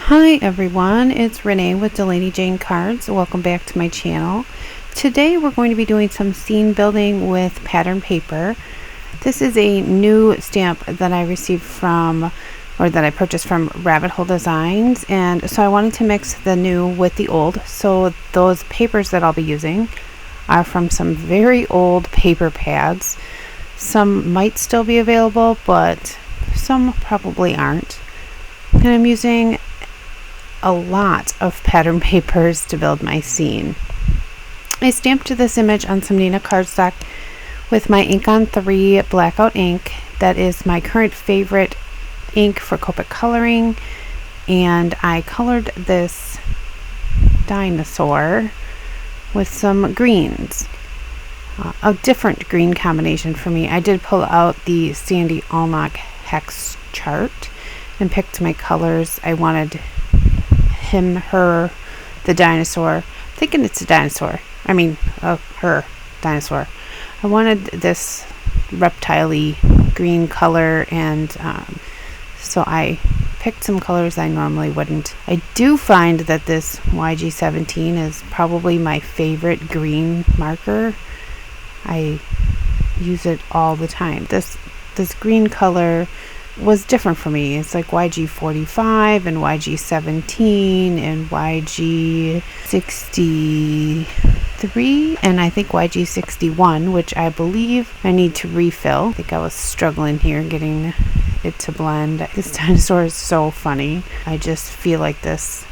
Hi everyone, it's Renee with Delaney Jane Cards. Welcome back to my channel. Today we're going to be doing some scene building with pattern paper. This is a new stamp that I received from, or that I purchased from Ripl Designs, and so I wanted to mix the new with the old. So those papers that I'll be using are from some very old paper pads. Some might still be available, but some probably aren't. And I'm using a lot of pattern papers to build my scene. I stamped this image on some Nina cardstock with my ink on 3 blackout ink. That is my current favorite ink for Copic coloring, and I colored this dinosaur with some greens. A different green combination for me. I did pull out the Sandy Allnock hex chart and picked my colors. I wanted him, her, the dinosaur. I'm thinking it's a dinosaur. Her dinosaur. I wanted this reptile-y green color, and so I picked some colors I normally wouldn't. I do find that this YG17 is probably my favorite green marker. I use it all the time. This green color was different for me. It's like YG45 and YG17 and YG63 and I think YG61, which I believe I need to refill. I think I was struggling here getting it to blend. This dinosaur is so funny. I just feel like this.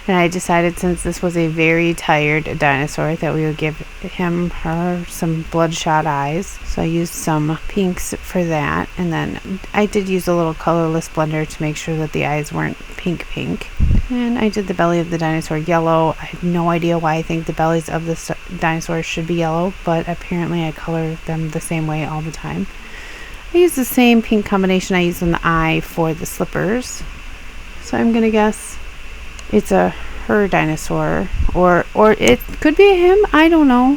And I decided, since this was a very tired dinosaur, that we would give him, her, some bloodshot eyes. So I used some pinks for that. And then I did use a little colorless blender to make sure that the eyes weren't pink. And I did the belly of the dinosaur yellow. I have no idea why I think the bellies of the dinosaurs should be yellow, but apparently I color them the same way all the time. I used the same pink combination I used in the eye for the slippers. So I'm going to guess it's a her dinosaur, or it could be a him, I don't know.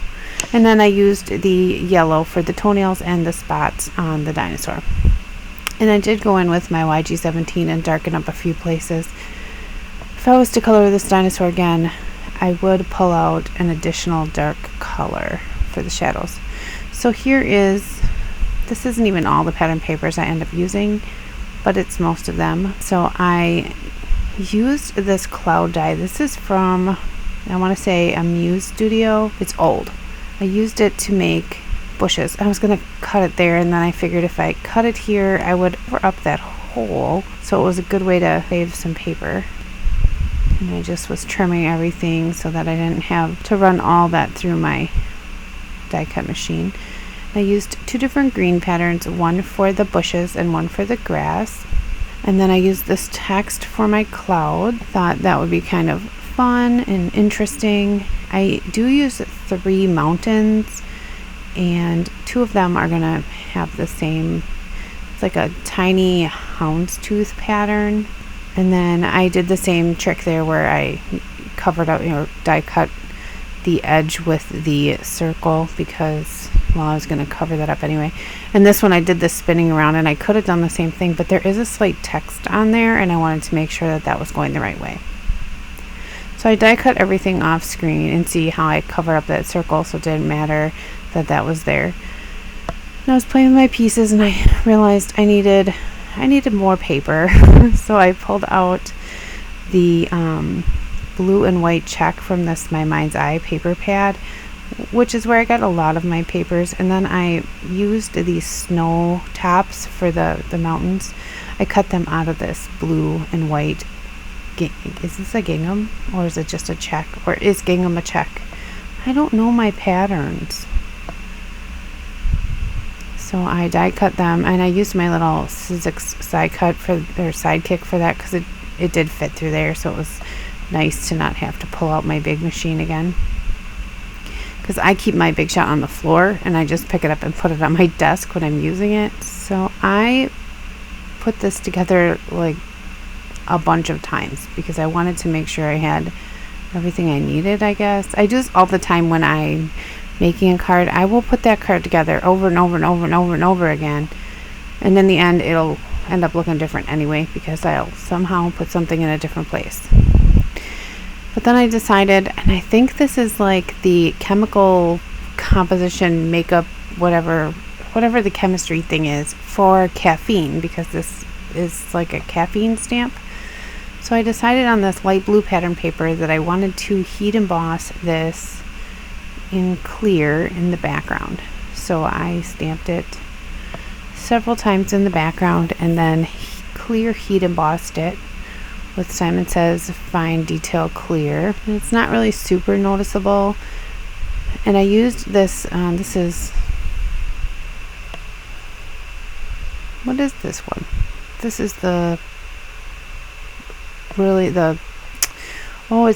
And then I used the yellow for the toenails and the spots on the dinosaur. And I did go in with my YG17 and darken up a few places. If I was to color this dinosaur again, I would pull out an additional dark color for the shadows. So here is, this isn't even all the pattern papers I end up using, but it's most of them. So I used this cloud die. This is from, I want to say, a Muse Studio. It's old. I used it to make bushes. I was going to cut it there, and then I figured if I cut it here, I would cover up that hole. So it was a good way to save some paper. And I just was trimming everything so that I didn't have to run all that through my die cut machine. I used 2 different green patterns, one for the bushes and one for the grass. And then I used this text for my cloud. Thought that would be kind of fun and interesting. I do use 3 mountains, and 2 of them are gonna have the same, it's like a tiny houndstooth pattern. And then I did the same trick there where I covered up, die cut the edge with the circle, because, well, I was going to cover that up anyway. And this one I did the spinning around, and I could have done the same thing, but there is a slight text on there, and I wanted to make sure that that was going the right way. So I die cut everything off screen, and see how I covered up that circle, so it didn't matter that that was there. And I was playing with my pieces, and I realized I needed more paper. So I pulled out the blue and white check from this My Mind's Eye paper pad, which is where I got a lot of my papers. And then I used these snow tops for the mountains. I cut them out of this blue and white. Is this a gingham, or is it just a check, or is gingham a check? I don't know my patterns. So I die cut them, and I used my little Sizzix sidekick for that, because it did fit through there, so it was nice to not have to pull out my big machine again. Because I keep my Big Shot on the floor, and I just pick it up and put it on my desk when I'm using it. So I put this together like a bunch of times because I wanted to make sure I had everything I needed, I guess. I do this all the time when I'm making a card. I will put that card together over and over and over and over and over again, and in the end it'll end up looking different anyway because I'll somehow put something in a different place. But then I decided, and I think this is like the chemical composition makeup, whatever the chemistry thing is for caffeine, because this is like a caffeine stamp. So I decided on this light blue pattern paper that I wanted to heat emboss this in clear in the background. So I stamped it several times in the background and then clear heat embossed it with Simon Says Fine Detail Clear. And it's not really super noticeable. And I used this, what is this one? This is it's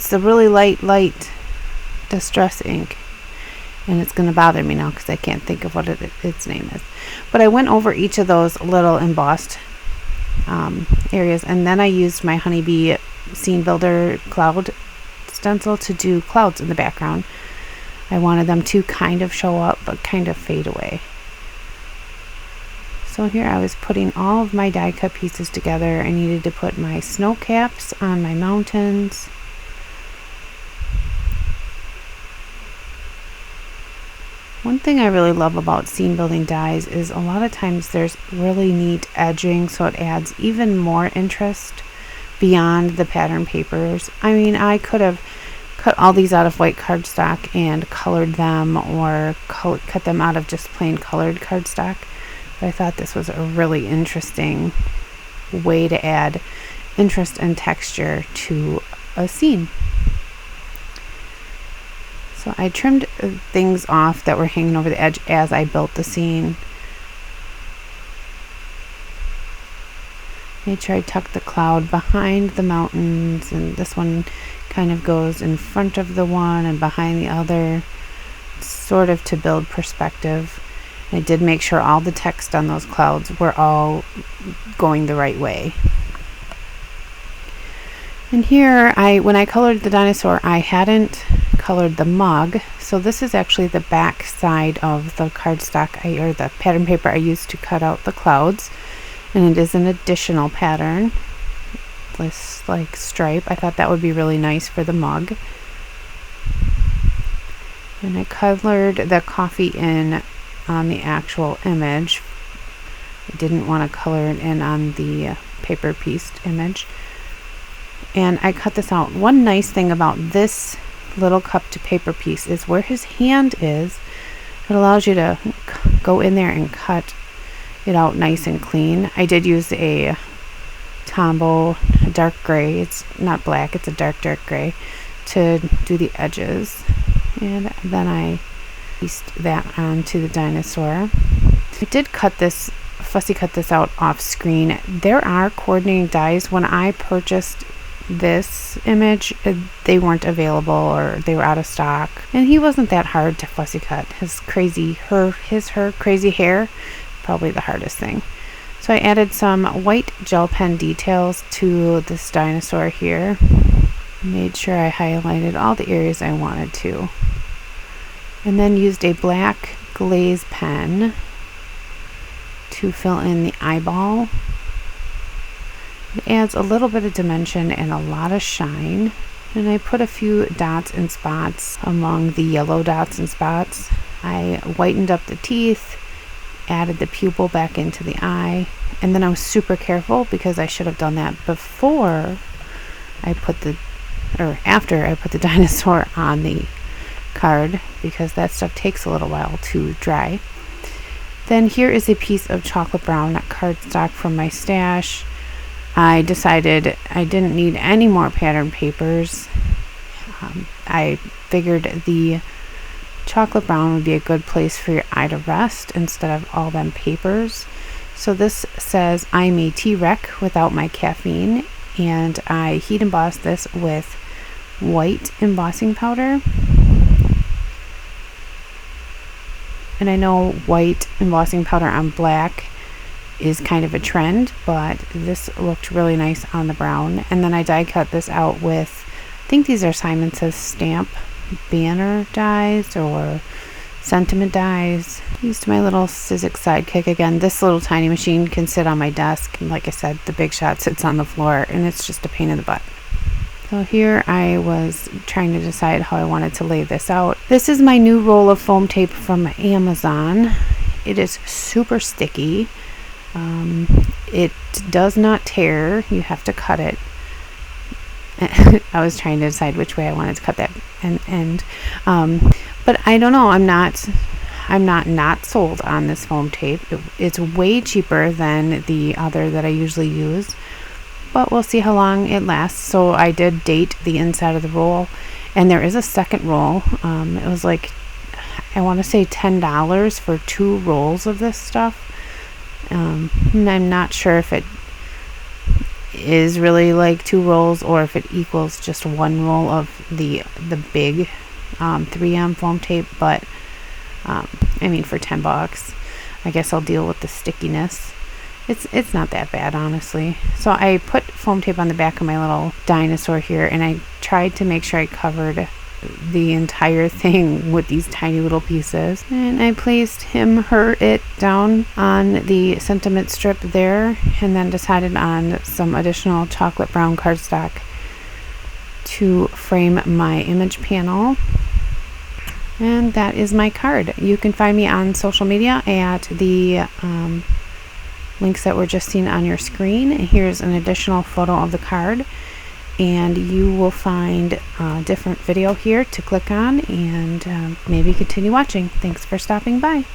the really light distress ink. And it's going to bother me now because I can't think of what its name is. But I went over each of those little embossed areas, and then I used my Honeybee Scene Builder cloud stencil to do clouds in the background. I wanted them to kind of show up but kind of fade away. So here I was putting all of my die cut pieces together. I needed to put my snow caps on my mountains. One thing I really love about scene building dies is a lot of times there's really neat edging, so it adds even more interest beyond the pattern papers. I mean, I could have cut all these out of white cardstock and colored them, or cut them out of just plain colored cardstock. But I thought this was a really interesting way to add interest and texture to a scene. So I trimmed things off that were hanging over the edge as I built the scene. Made sure I tucked the cloud behind the mountains, and this one kind of goes in front of the one and behind the other, sort of to build perspective. I did make sure all the text on those clouds were all going the right way. And here, when I colored the dinosaur, I hadn't colored the mug. So this is actually the back side of the cardstock, or the pattern paper I used to cut out the clouds. And it is an additional pattern, this like stripe. I thought that would be really nice for the mug. And I colored the coffee in on the actual image. I didn't want to color it in on the paper pieced image. And I cut this out. One nice thing about this little cup to paper piece is where his hand is, it allows you to go in there and cut it out nice and clean. I did use a Tombow, a dark gray. It's not black, it's a dark gray, to do the edges. And then I pieced that onto the dinosaur. I did fussy cut this out off screen. There are coordinating dies. When I purchased this image, they weren't available, or they were out of stock, and he wasn't that hard to fussy cut. His crazy hair, probably the hardest thing. So I added some white gel pen details to this dinosaur here. Made sure I highlighted all the areas I wanted to, and then used a black glaze pen to fill in the eyeball. It adds a little bit of dimension and a lot of shine. And I put a few dots and spots among the yellow dots and spots. I whitened up the teeth, added the pupil back into the eye, and then I was super careful because I should have done that after I put the dinosaur on the card, because that stuff takes a little while to dry. Then here is a piece of chocolate brown cardstock from my stash. I decided I didn't need any more pattern papers. I figured the chocolate brown would be a good place for your eye to rest instead of all them papers. So this says, I'm a T-Rex without my caffeine, and I heat embossed this with white embossing powder. And I know white embossing powder on black is kind of a trend, but this looked really nice on the brown. And then I die cut this out with, I think these are Simon Says stamp banner dies or sentiment dies. Used my little Sizzix sidekick again. This little tiny machine can sit on my desk, and like I said, the Big Shot sits on the floor, and it's just a pain in the butt. So here I was trying to decide how I wanted to lay this out. This is my new roll of foam tape from Amazon. It is super sticky. It does not tear. You have to cut it. I was trying to decide which way I wanted to cut that end. But I don't know. I'm not sold on this foam tape. It's way cheaper than the other that I usually use, but we'll see how long it lasts. So I did date the inside of the roll, and there is a second roll. It was like, I want to say $10 for 2 rolls of this stuff. And I'm not sure if it is really like 2 rolls or if it equals just 1 roll of the big 3M foam tape, but I mean, for $10, I guess I'll deal with the stickiness. It's not that bad, honestly. So I put foam tape on the back of my little dinosaur here, and I tried to make sure I covered the entire thing with these tiny little pieces. And I placed it down on the sentiment strip there, and then decided on some additional chocolate brown cardstock to frame my image panel. And that is my card. You can find me on social media at the links that were just seen on your screen. Here's an additional photo of the card, and you will find a different video here to click on and maybe continue watching. Thanks for stopping by.